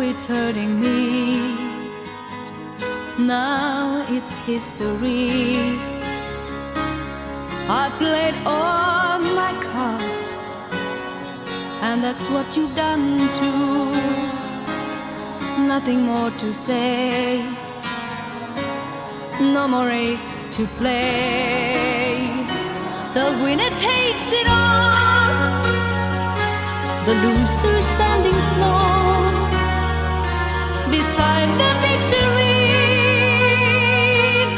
it's hurting me. Now it's history. I played all my cards, and that's what you've done too. Nothing more to say, no more race to play. The winner takes it all, the loser standing small beside the victory.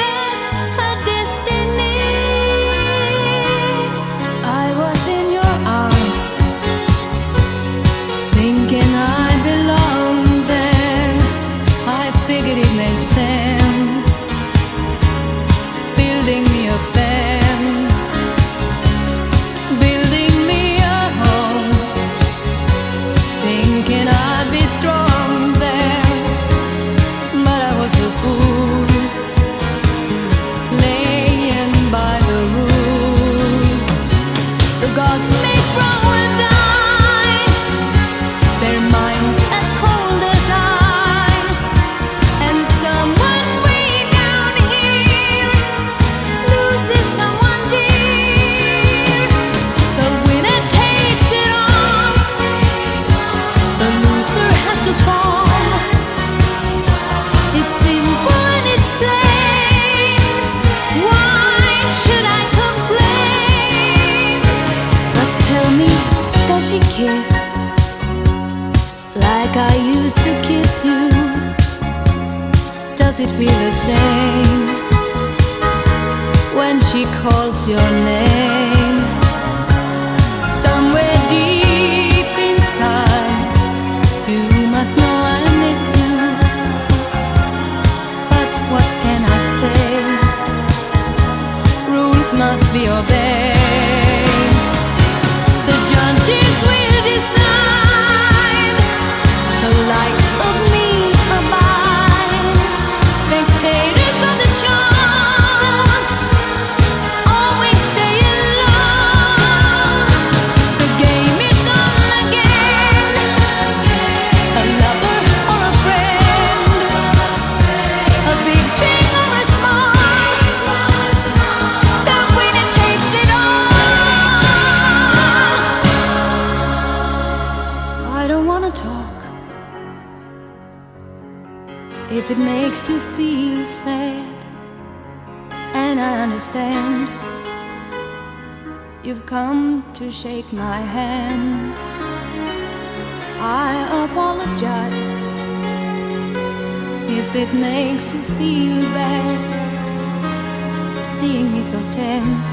That's her destiny. I was in your arms, thinking I belonged there. I figured it made sense, building me a fence, building me a home, thinking I'd be strong there. But I was a fool, laying by the rules. The gods make wrong with dice, their minds as cold as ice. And someone way down here loses someone dear. The winner takes it all, the loser has to fall. It's simple and it's plain. Why should I complain? But tell me, does she kiss like I used to kiss you? Does it feel the same when she calls your name? Somewhere deep inside, you must know I miss you. But what can I say? Rules must be obeyed. The judges will decide, the likes of me abide. Spectators of the show always stay alone. The game is on again, a lover or a friend, a big thing or a small, the winner takes it all. I don't wanna talk if it makes you feel sad, and I understand. You've come to shake my hand. I apologize if it makes you feel bad, seeing me so tense.